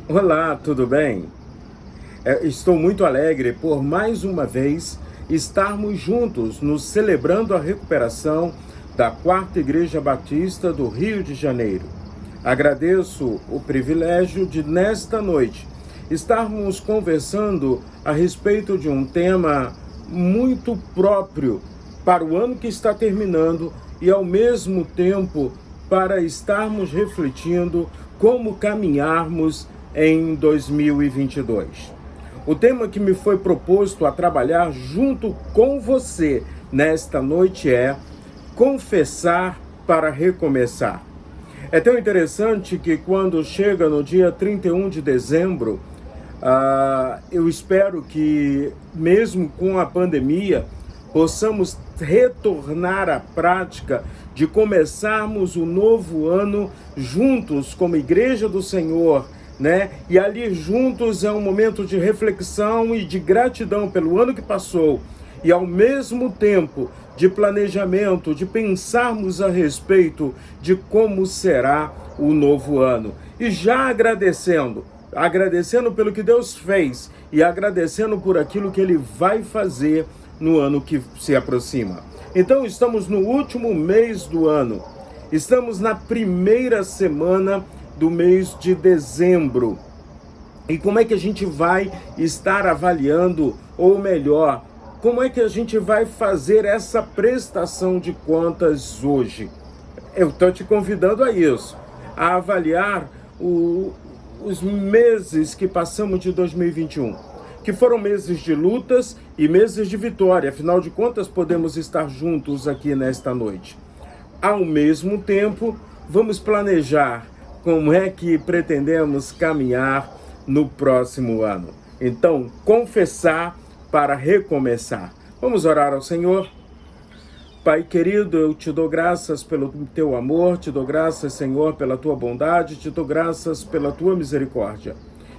Olá, tudo bem? Estou muito alegre por mais uma vez estarmos juntos nos celebrando a recuperação da Quarta Igreja Batista do Rio de Janeiro. Agradeço o privilégio de, nesta noite, estarmos conversando a respeito de um tema muito próprio para o ano que está terminando e, ao mesmo tempo, para estarmos refletindo como caminharmos em 2022. O tema que me foi proposto a trabalhar junto com você nesta noite é confessar para recomeçar. É tão interessante que quando chega no dia 31 de dezembro, eu espero que, mesmo com a pandemia, possamos retornar à prática de começarmos o novo ano juntos como Igreja do Senhor, né? E ali juntos é um momento de reflexão e de gratidão pelo ano que passou e, ao mesmo tempo, de planejamento, de pensarmos a respeito de como será o novo ano. E já agradecendo pelo que Deus fez e agradecendo por aquilo que Ele vai fazer no ano que se aproxima. Então, estamos no último mês do ano. Estamos na primeira semana do mês de dezembro. E como é que a gente vai estar avaliando, ou melhor, como é que a gente vai fazer essa prestação de contas hoje? Eu estou te convidando a isso, a avaliar os meses que passamos de 2021, que foram meses de lutas e meses de vitória. Afinal de contas, podemos estar juntos aqui nesta noite. Ao mesmo tempo, vamos planejar como é que pretendemos caminhar no próximo ano. Então, confessar para recomeçar. Vamos orar ao Senhor? Pai querido, eu te dou graças pelo teu amor, te dou graças, Senhor, pela tua bondade, te dou graças pela tua misericórdia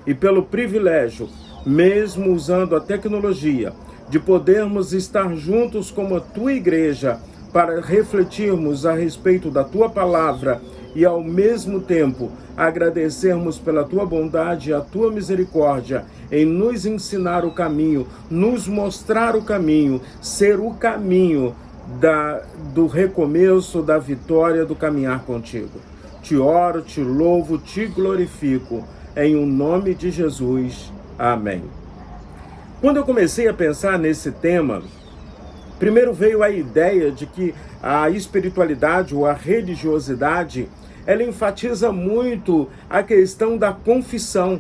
e pelo privilégio, mesmo usando a tecnologia, de podermos estar juntos como a tua igreja para refletirmos a respeito da tua palavra e, ao mesmo tempo, agradecermos pela tua bondade e a tua misericórdia em nos ensinar o caminho, nos mostrar o caminho, ser o caminho do recomeço, da vitória, do caminhar contigo. Te oro, te louvo, te glorifico, em o nome de Jesus. Amém. Quando eu comecei a pensar nesse tema, primeiro veio a ideia de que a espiritualidade ou a religiosidade, ela enfatiza muito a questão da confissão.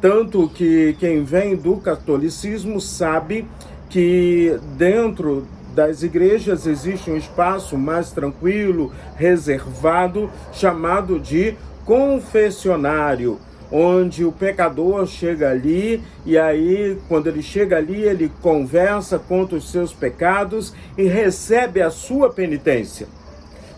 Tanto que quem vem do catolicismo sabe que dentro das igrejas existe um espaço mais tranquilo, reservado, chamado de confessionário, onde o pecador chega ali e aí, quando ele chega ali, ele conversa, conta os seus pecados e recebe a sua penitência.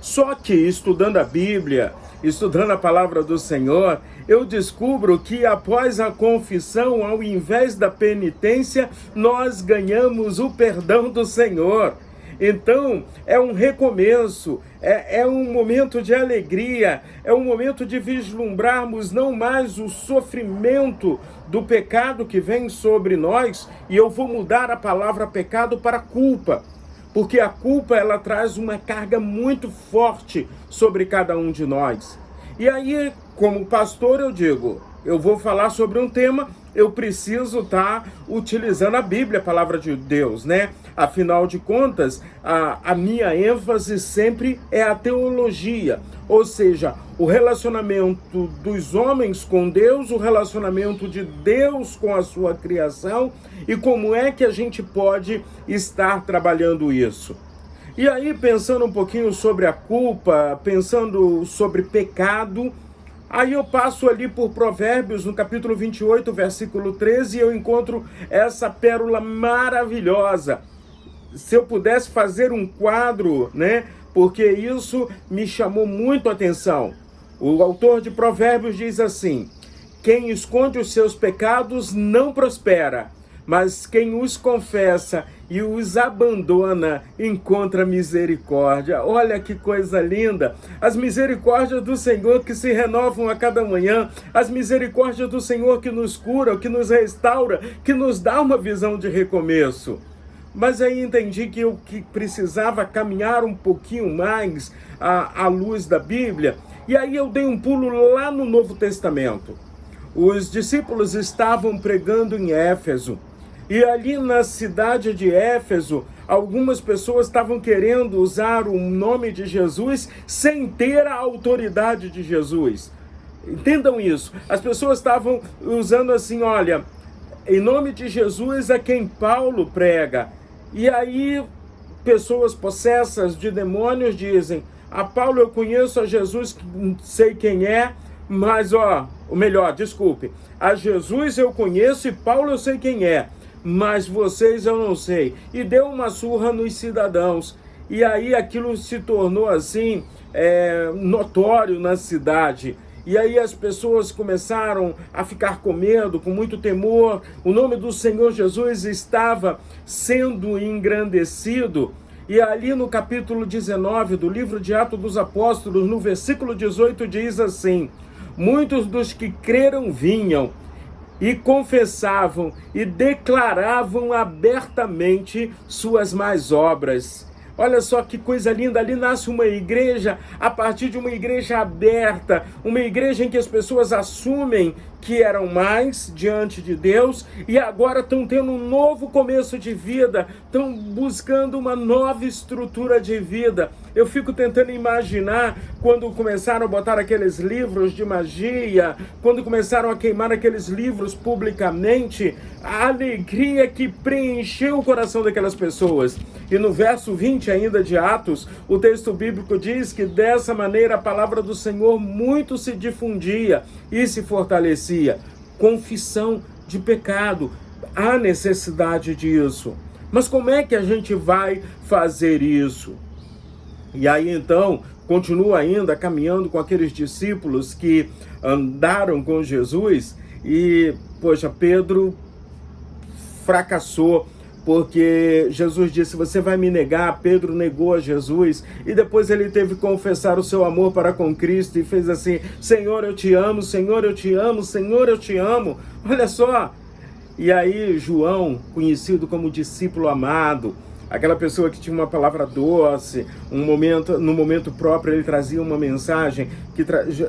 Só que, estudando a Bíblia, estudando a palavra do Senhor, eu descubro que após a confissão, ao invés da penitência, nós ganhamos o perdão do Senhor. Então, é um recomeço, é um momento de alegria, é um momento de vislumbrarmos não mais o sofrimento do pecado que vem sobre nós, e eu vou mudar a palavra pecado para culpa, porque a culpa, ela traz uma carga muito forte sobre cada um de nós. E aí, como pastor, eu digo, eu vou falar sobre um tema, eu preciso estar utilizando a Bíblia, a palavra de Deus, né? Afinal de contas, a minha ênfase sempre é a teologia, ou seja, o relacionamento dos homens com Deus, o relacionamento de Deus com a sua criação e como é que a gente pode estar trabalhando isso. E aí, pensando um pouquinho sobre a culpa, pensando sobre pecado, aí eu passo ali por Provérbios, no capítulo 28, versículo 13, e eu encontro essa pérola maravilhosa. Se eu pudesse fazer um quadro, né? Porque isso me chamou muito a atenção. O autor de Provérbios diz assim: quem esconde os seus pecados não prospera, mas quem os confessa e os abandona encontra misericórdia. Olha que coisa linda! As misericórdias do Senhor que se renovam a cada manhã, as misericórdias do Senhor que nos cura, que nos restaura, que nos dá uma visão de recomeço. Mas aí entendi que eu precisava caminhar um pouquinho mais à luz da Bíblia, e aí eu dei um pulo lá no Novo Testamento. Os discípulos estavam pregando em Éfeso, e ali na cidade de Éfeso, algumas pessoas estavam querendo usar o nome de Jesus sem ter a autoridade de Jesus. Entendam isso. As pessoas estavam usando assim, olha, em nome de Jesus é quem Paulo prega. E aí, pessoas possessas de demônios dizem, a Paulo eu conheço, a Jesus sei quem é, mas a Jesus eu conheço e Paulo eu sei quem é, mas vocês eu não sei. E deu uma surra nos cidadãos. E aí aquilo se tornou assim, notório na cidade. E aí as pessoas começaram a ficar com medo, com muito temor. O nome do Senhor Jesus estava sendo engrandecido. E ali no capítulo 19 do livro de Atos dos Apóstolos, no versículo 18, diz assim: muitos dos que creram vinham e confessavam e declaravam abertamente suas más obras. Olha só que coisa linda, ali nasce uma igreja a partir de uma igreja aberta, uma igreja em que as pessoas assumem que eram mais diante de Deus e agora estão tendo um novo começo de vida, estão buscando uma nova estrutura de vida. Eu fico tentando imaginar quando começaram a botar aqueles livros de magia, quando começaram a queimar aqueles livros publicamente, a alegria que preencheu o coração daquelas pessoas. E no verso 20 ainda de Atos, o texto bíblico diz que dessa maneira a palavra do Senhor muito se difundia e se fortalecia. Confissão de pecado, há necessidade disso. Mas como é que a gente vai fazer isso? E aí então, continua ainda caminhando com aqueles discípulos que andaram com Jesus e, poxa, Pedro fracassou, porque Jesus disse, você vai me negar. Pedro negou a Jesus e depois ele teve que confessar o seu amor para com Cristo e fez assim, Senhor, eu te amo, Senhor, eu te amo, Senhor, eu te amo. Olha só. E aí João, conhecido como discípulo amado, aquela pessoa que tinha uma palavra doce, no momento próprio ele trazia uma mensagem que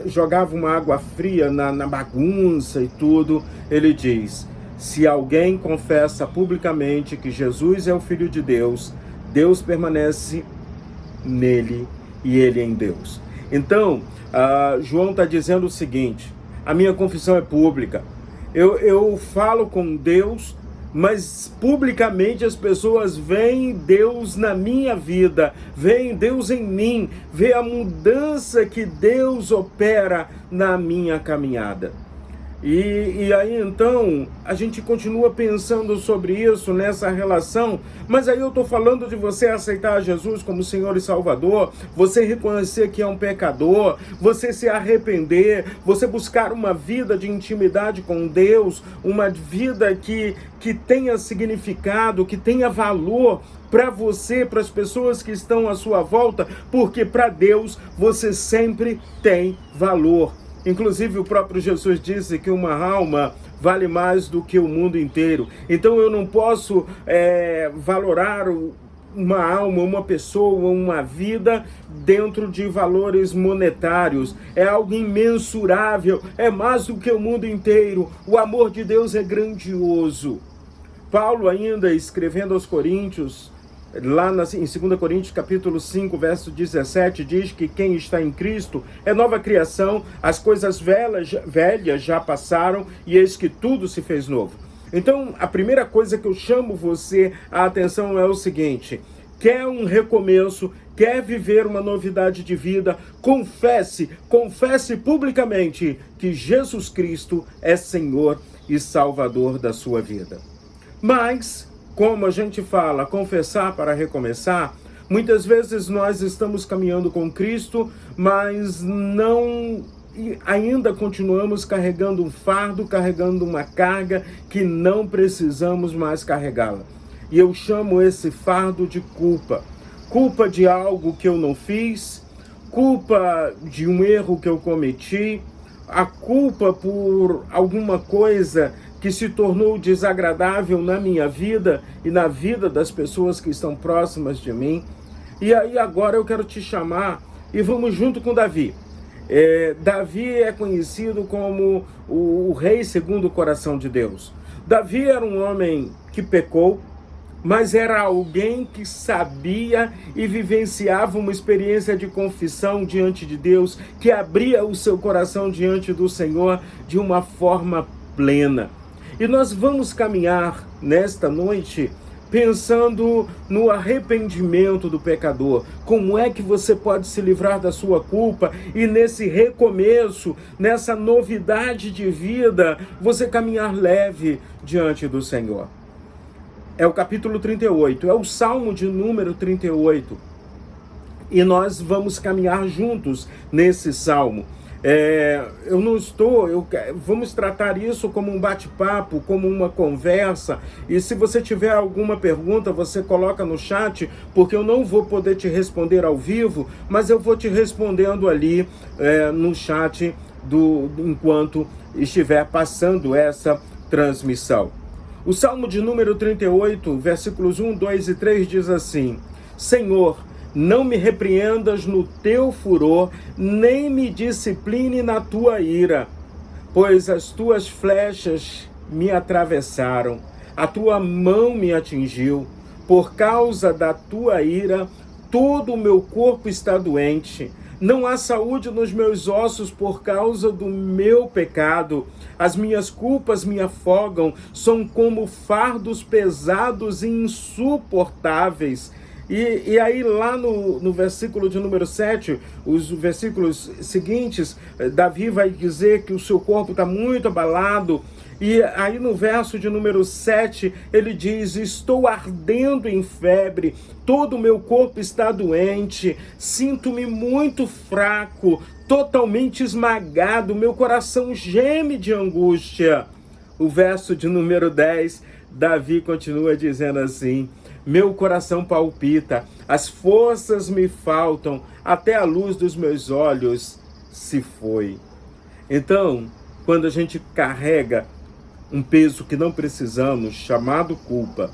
jogava uma água fria na bagunça e tudo, ele diz, se alguém confessa publicamente que Jesus é o Filho de Deus, Deus permanece nele e ele em Deus. Então, João está dizendo o seguinte, a minha confissão é pública. Eu falo com Deus, mas publicamente as pessoas veem Deus na minha vida, veem Deus em mim, veem a mudança que Deus opera na minha caminhada. E aí então a gente continua pensando sobre isso, nessa relação, mas aí eu estou falando de você aceitar Jesus como Senhor e Salvador, você reconhecer que é um pecador, você se arrepender, você buscar uma vida de intimidade com Deus, uma vida que tenha significado, que tenha valor para você, para as pessoas que estão à sua volta, porque para Deus você sempre tem valor. Inclusive o próprio Jesus disse que uma alma vale mais do que o mundo inteiro. Então eu não posso valorar uma alma, uma pessoa, uma vida dentro de valores monetários. É algo imensurável, é mais do que o mundo inteiro. O amor de Deus é grandioso. Paulo ainda escrevendo aos Coríntios, lá em 2 Coríntios capítulo 5, verso 17, diz que quem está em Cristo é nova criação, as coisas velhas já passaram e eis que tudo se fez novo. Então, a primeira coisa que eu chamo você a atenção é o seguinte, quer um recomeço, quer viver uma novidade de vida, confesse publicamente que Jesus Cristo é Senhor e Salvador da sua vida. Mas, como a gente fala, confessar para recomeçar, muitas vezes nós estamos caminhando com Cristo, mas não e ainda continuamos carregando um fardo, carregando uma carga que não precisamos mais carregá-la. E eu chamo esse fardo de culpa. Culpa de algo que eu não fiz, culpa de um erro que eu cometi, a culpa por alguma coisa que se tornou desagradável na minha vida e na vida das pessoas que estão próximas de mim. E aí agora eu quero te chamar e vamos junto com Davi. Davi é conhecido como o rei segundo o coração de Deus. Davi era um homem que pecou, mas era alguém que sabia e vivenciava uma experiência de confissão diante de Deus, que abria o seu coração diante do Senhor de uma forma plena. E nós vamos caminhar nesta noite pensando no arrependimento do pecador. Como é que você pode se livrar da sua culpa e nesse recomeço, nessa novidade de vida, você caminhar leve diante do Senhor. É o capítulo 38, é o Salmo de número 38. E nós vamos caminhar juntos nesse Salmo. Vamos tratar isso como um bate-papo, como uma conversa. E se você tiver alguma pergunta, você coloca no chat, porque eu não vou poder te responder ao vivo, mas eu vou te respondendo ali no chat enquanto estiver passando essa transmissão. O Salmo de número 38, versículos 1, 2 e 3 diz assim: Senhor, não me repreendas no teu furor, nem me discipline na tua ira, pois as tuas flechas me atravessaram, a tua mão me atingiu. Por causa da tua ira, todo o meu corpo está doente. Não há saúde nos meus ossos por causa do meu pecado. As minhas culpas me afogam, são como fardos pesados e insuportáveis. E aí lá no versículo de número 7, os versículos seguintes, Davi vai dizer que o seu corpo está muito abalado. E aí no verso de número 7, ele diz: estou ardendo em febre, todo o meu corpo está doente, sinto-me muito fraco, totalmente esmagado, meu coração geme de angústia. O verso de número 10, Davi continua dizendo assim: meu coração palpita, as forças me faltam, até a luz dos meus olhos se foi. Então, quando a gente carrega um peso que não precisamos, chamado culpa,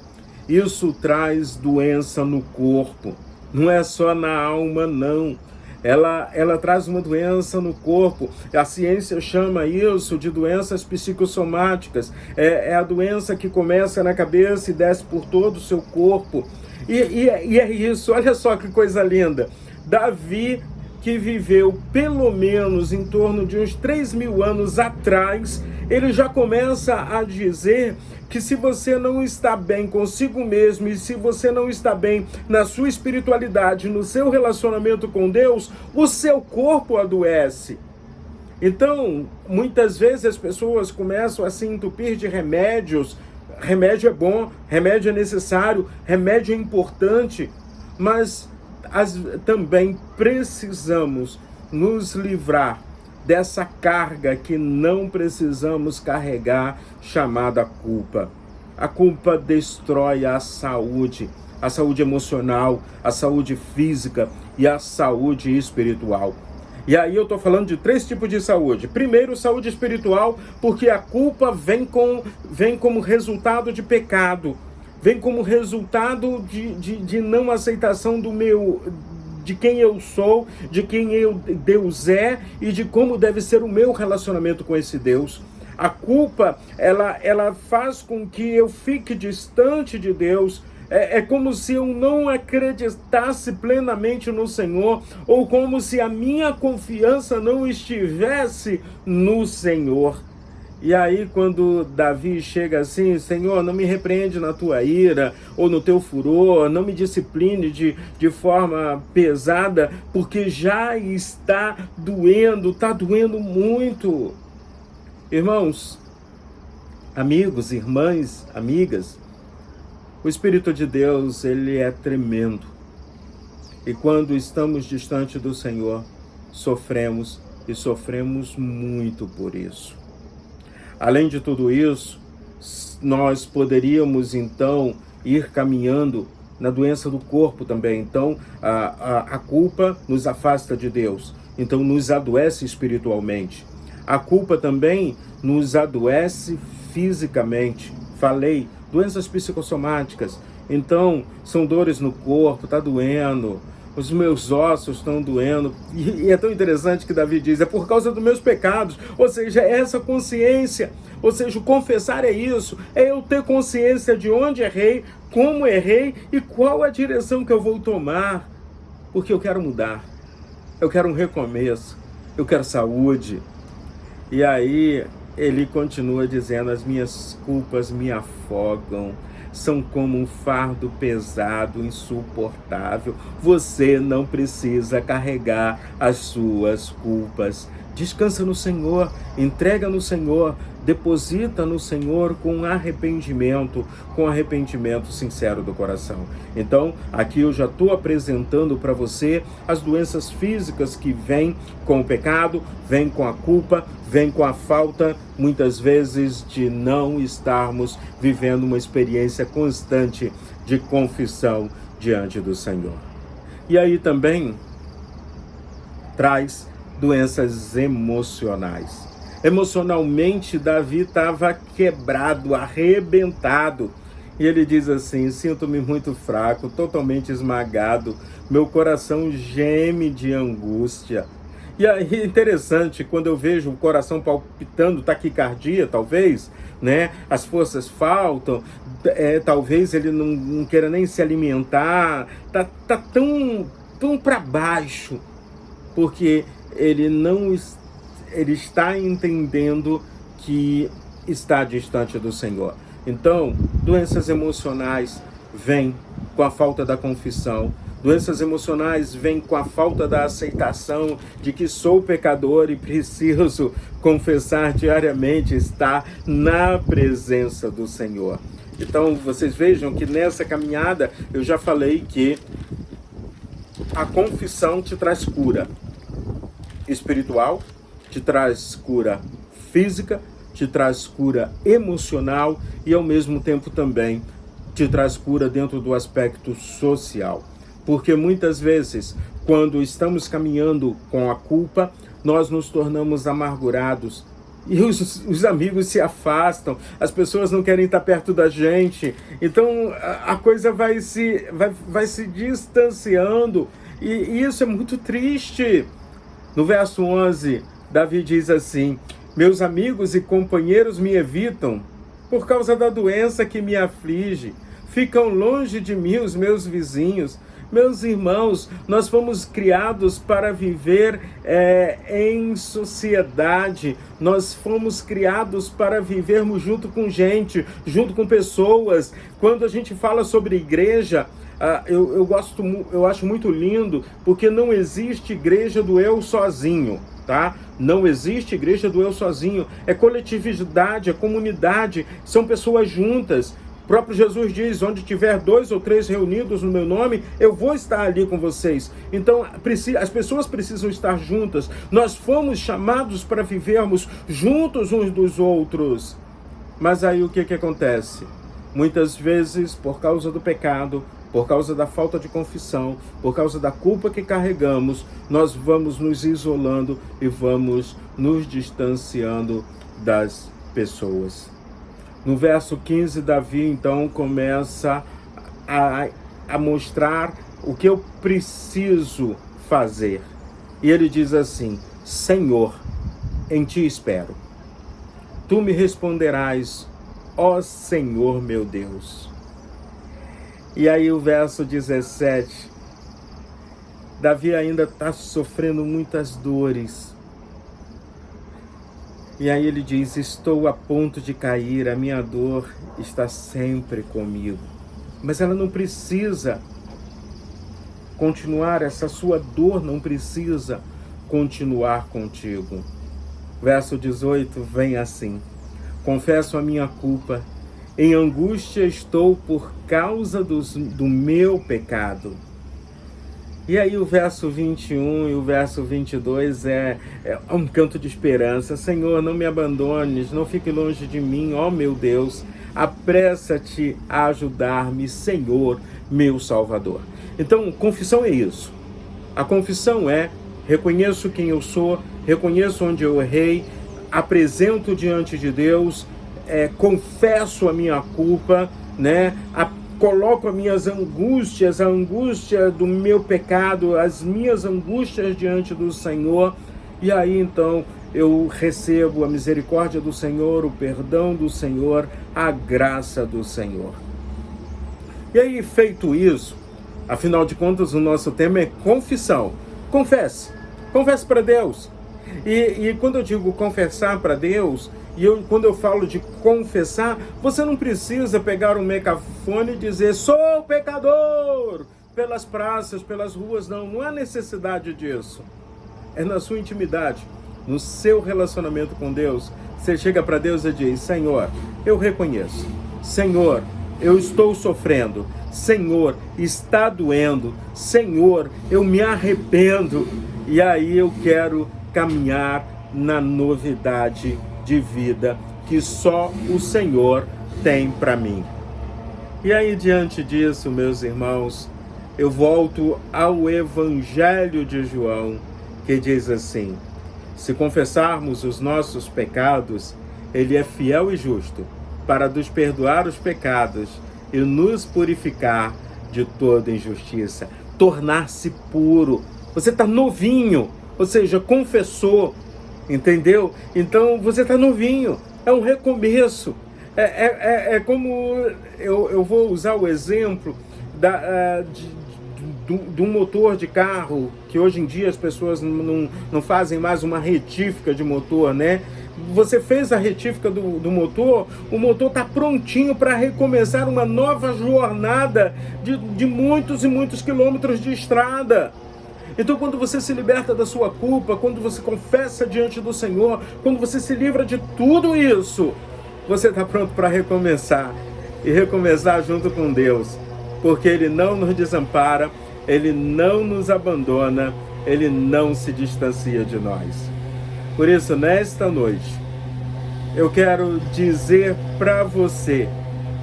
isso traz doença no corpo. Não é só na alma, não. Ela traz uma doença no corpo. A ciência chama isso de doenças psicossomáticas. É a doença que começa na cabeça e desce por todo o seu corpo. E é isso, olha só que coisa linda. Davi, que viveu pelo menos em torno de uns 3.000 anos atrás, ele já começa a dizer que se você não está bem consigo mesmo e se você não está bem na sua espiritualidade, no seu relacionamento com Deus, o seu corpo adoece. Então, muitas vezes as pessoas começam a se entupir de remédios. Remédio é bom, remédio é necessário, remédio é importante, mas também precisamos nos livrar dessa carga que não precisamos carregar, chamada culpa. A culpa destrói a saúde emocional, a saúde física e a saúde espiritual. E aí eu estou falando de 3 tipos de saúde. Primeiro, saúde espiritual, porque a culpa vem como resultado de pecado, vem como resultado de não aceitação de quem eu sou, de quem Deus é e de como deve ser o meu relacionamento com esse Deus. A culpa, ela faz com que eu fique distante de Deus. É como se eu não acreditasse plenamente no Senhor, ou como se a minha confiança não estivesse no Senhor. E aí quando Davi chega assim: Senhor, não me repreende na tua ira ou no teu furor, não me discipline de forma pesada, porque já está doendo muito. Irmãos, amigos, irmãs, amigas, o Espírito de Deus, ele é tremendo. E quando estamos distante do Senhor, sofremos e sofremos muito por isso. Além de tudo isso, nós poderíamos então ir caminhando na doença do corpo também. Então, a culpa nos afasta de Deus, então nos adoece espiritualmente. A culpa também nos adoece fisicamente. Falei, doenças psicossomáticas. Então, são dores no corpo, está doendo, os meus ossos estão doendo. E é tão interessante que Davi diz, é por causa dos meus pecados. Ou seja, é essa consciência. Ou seja, o confessar é isso. É eu ter consciência de onde errei, como errei e qual a direção que eu vou tomar. Porque eu quero mudar. Eu quero um recomeço. Eu quero saúde. E aí ele continua dizendo, as minhas culpas me afogam. São como um fardo pesado, insuportável. Você não precisa carregar as suas culpas. Descansa no Senhor, entrega no Senhor, deposita no Senhor com arrependimento sincero do coração. Então, aqui eu já estou apresentando para você as doenças físicas que vêm com o pecado, vêm com a culpa, vêm com a falta, muitas vezes, de não estarmos vivendo uma experiência constante de confissão diante do Senhor. E aí também traz doenças emocionais. Emocionalmente, Davi estava quebrado, arrebentado. E ele diz assim, sinto-me muito fraco, totalmente esmagado, meu coração geme de angústia. E aí é interessante, quando eu vejo o coração palpitando, taquicardia talvez, né? As forças faltam, talvez ele não queira nem se alimentar, tá tão para baixo, porque ele está entendendo que está distante do Senhor. Então, doenças emocionais vêm com a falta da confissão. Doenças emocionais vêm com a falta da aceitação de que sou pecador e preciso confessar diariamente, estar na presença do Senhor. Então, vocês vejam que nessa caminhada eu já falei que a confissão te traz cura espiritual, te traz cura física, te traz cura emocional e ao mesmo tempo também te traz cura dentro do aspecto social. Porque muitas vezes, quando estamos caminhando com a culpa, nós nos tornamos amargurados e os amigos se afastam, as pessoas não querem estar perto da gente, então a coisa vai se distanciando e isso é muito triste. No verso 11, Davi diz assim, meus amigos e companheiros me evitam por causa da doença que me aflige. Ficam longe de mim os meus vizinhos. Meus irmãos, nós fomos criados para viver em sociedade. Nós fomos criados para vivermos junto com gente, junto com pessoas. Quando a gente fala sobre igreja, eu acho muito lindo, porque não existe igreja do eu sozinho, tá? Não existe igreja do eu sozinho. É coletividade, é comunidade, são pessoas juntas. O próprio Jesus diz, onde tiver 2 ou 3 reunidos no meu nome, eu vou estar ali com vocês. Então, as pessoas precisam estar juntas. Nós fomos chamados para vivermos juntos uns dos outros. Mas aí o que acontece? Muitas vezes, por causa do pecado, por causa da falta de confissão, por causa da culpa que carregamos, nós vamos nos isolando e vamos nos distanciando das pessoas. No verso 15, Davi, então, começa a mostrar o que eu preciso fazer. E ele diz assim, Senhor, em ti espero. Tu me responderás, ó Senhor meu Deus. E aí o verso 17, Davi ainda está sofrendo muitas dores. E aí ele diz, estou a ponto de cair, a minha dor está sempre comigo. Mas ela não precisa continuar, essa sua dor não precisa continuar contigo. Verso 18 vem assim, confesso a minha culpa, em angústia estou por causa do meu pecado. E aí o verso 21 e o verso 22 é um canto de esperança. Senhor, não me abandones, não fique longe de mim, ó meu Deus. Apressa-te a ajudar-me, Senhor, meu Salvador. Então, confissão é isso. A confissão é: reconheço quem eu sou, reconheço onde eu errei, apresento diante de Deus, confesso a minha culpa, né? Coloco as minhas angústias, a angústia do meu pecado, as minhas angústias diante do Senhor, e aí então eu recebo a misericórdia do Senhor, o perdão do Senhor, a graça do Senhor. E aí, feito isso, afinal de contas, o nosso tema é confissão. Confesse para Deus. E quando eu digo confessar para Deus, quando eu falo de confessar, você não precisa pegar um megafone e dizer: sou pecador, pelas praças, pelas ruas, não há necessidade disso. É na sua intimidade, no seu relacionamento com Deus, você chega para Deus e diz: Senhor, eu reconheço, Senhor, eu estou sofrendo, Senhor, está doendo, Senhor, eu me arrependo, e aí eu quero caminhar na novidade de vida que só o Senhor tem para mim. E aí, diante disso, meus irmãos, eu volto ao Evangelho de João, que diz assim: se confessarmos os nossos pecados, Ele é fiel e justo para nos perdoar os pecados e nos purificar de toda injustiça. Tornar-se puro. Você está novinho, ou seja, confessou, entendeu? Então você está novinho, é um recomeço. É como, eu vou usar o exemplo do motor de carro, que hoje em dia as pessoas não fazem mais uma retífica de motor, né? Você fez a retífica do motor, o motor está prontinho para recomeçar uma nova jornada de muitos e muitos quilômetros de estrada. Então, quando você se liberta da sua culpa, quando você confessa diante do Senhor, quando você se livra de tudo isso, você está pronto para recomeçar. E recomeçar junto com Deus. Porque Ele não nos desampara, Ele não nos abandona, Ele não se distancia de nós. Por isso, nesta noite, eu quero dizer para você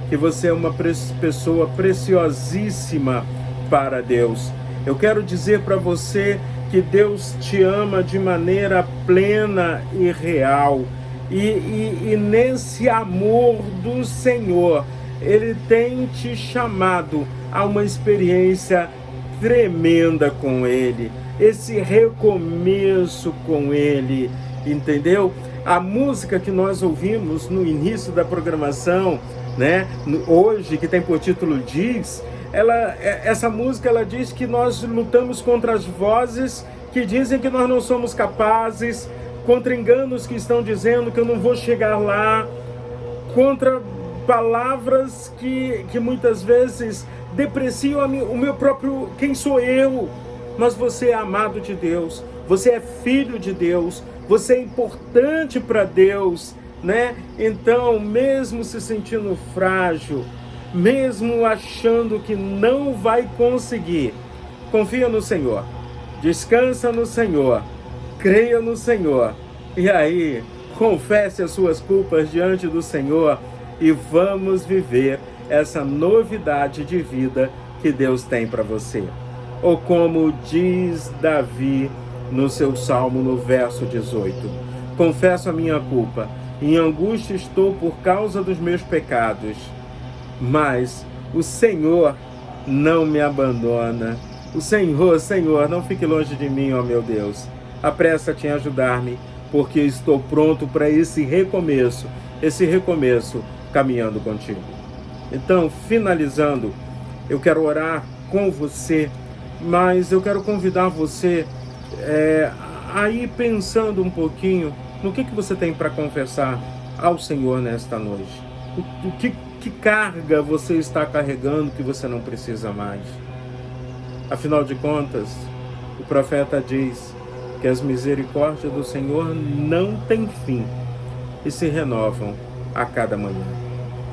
que você é uma pessoa preciosíssima para Deus. Eu quero dizer para você que Deus te ama de maneira plena e real. E nesse amor do Senhor, Ele tem te chamado a uma experiência tremenda com Ele. Esse recomeço com Ele, entendeu? A música que nós ouvimos no início da programação, né, hoje, que tem por título Diz, essa música ela diz que nós lutamos contra as vozes que dizem que nós não somos capazes, contra enganos que estão dizendo que eu não vou chegar lá, contra palavras que muitas vezes depreciam o meu próprio, quem sou eu. Mas você é amado de Deus, você é filho de Deus, você é importante para Deus, né? Então, mesmo se sentindo frágil, mesmo achando que não vai conseguir, confia no Senhor, descansa no Senhor, creia no Senhor, e aí confesse as suas culpas diante do Senhor e vamos viver essa novidade de vida que Deus tem para você. Ou como diz Davi no seu Salmo, no verso 18, confesso a minha culpa, em angústia estou por causa dos meus pecados, mas o Senhor não me abandona. O Senhor, não fique longe de mim, ó meu Deus. Apressa-te em ajudar-me, porque estou pronto para esse recomeço caminhando contigo. Então, finalizando, eu quero orar com você, mas eu quero convidar você a ir pensando um pouquinho no que você tem para confessar ao Senhor nesta noite. Que carga você está carregando que você não precisa mais? Afinal de contas, o profeta diz que as misericórdias do Senhor não têm fim e se renovam a cada manhã.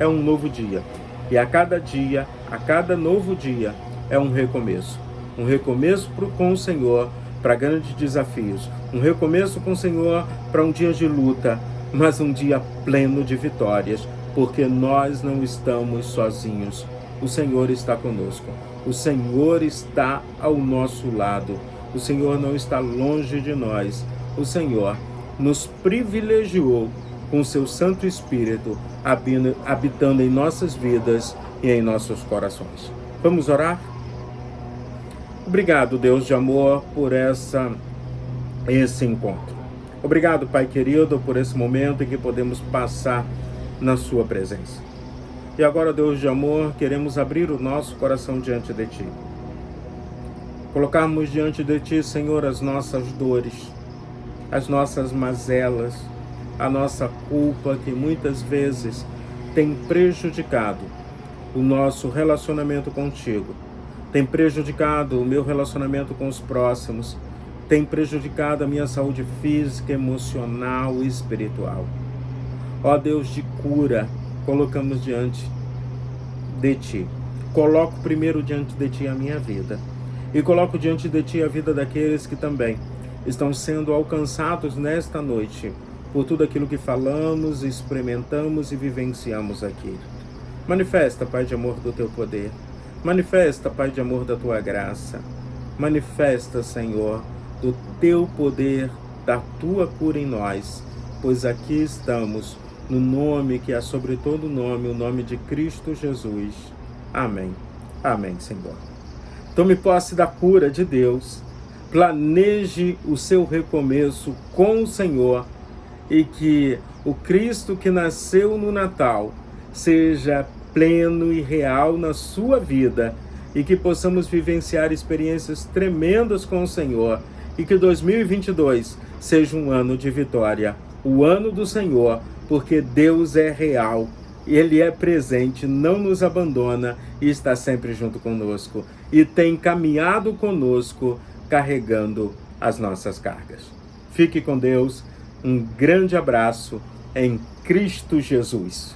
É um novo dia. E a cada dia, a cada novo dia, é um recomeço. um recomeço com o Senhor para grandes desafios, um recomeço com o Senhor para um dia de luta, mas um dia pleno de vitórias, porque nós não estamos sozinhos. O Senhor está conosco, o Senhor está ao nosso lado, o Senhor não está longe de nós, o Senhor nos privilegiou com seu Santo Espírito, habitando em nossas vidas e em nossos corações. Vamos orar? Obrigado, Deus de amor, por esse encontro. Obrigado, Pai querido, por esse momento em que podemos passar na sua presença. E agora, Deus de amor, queremos abrir o nosso coração diante de Ti. Colocarmos diante de Ti, Senhor, as nossas dores, as nossas mazelas, a nossa culpa que muitas vezes tem prejudicado o nosso relacionamento contigo, tem prejudicado o meu relacionamento com os próximos, tem prejudicado a minha saúde física, emocional e espiritual. Ó Deus de cura, colocamos diante de Ti. Coloco primeiro diante de Ti a minha vida e coloco diante de Ti a vida daqueles que também estão sendo alcançados nesta noite por tudo aquilo que falamos, experimentamos e vivenciamos aqui. Manifesta, Pai de amor, do Teu poder. Manifesta, Pai de amor, da Tua graça. Manifesta, Senhor, do Teu poder, da Tua cura em nós, pois aqui estamos no nome que é sobre todo nome, o nome de Cristo Jesus. Amém. Amém, Senhor. Tome posse da cura de Deus. Planeje o seu recomeço com o Senhor e que o Cristo que nasceu no Natal seja pleno e real na sua vida e que possamos vivenciar experiências tremendas com o Senhor e que 2022 seja um ano de vitória, o ano do Senhor, porque Deus é real, Ele é presente, não nos abandona e está sempre junto conosco e tem caminhado conosco carregando as nossas cargas. Fique com Deus, um grande abraço em Cristo Jesus.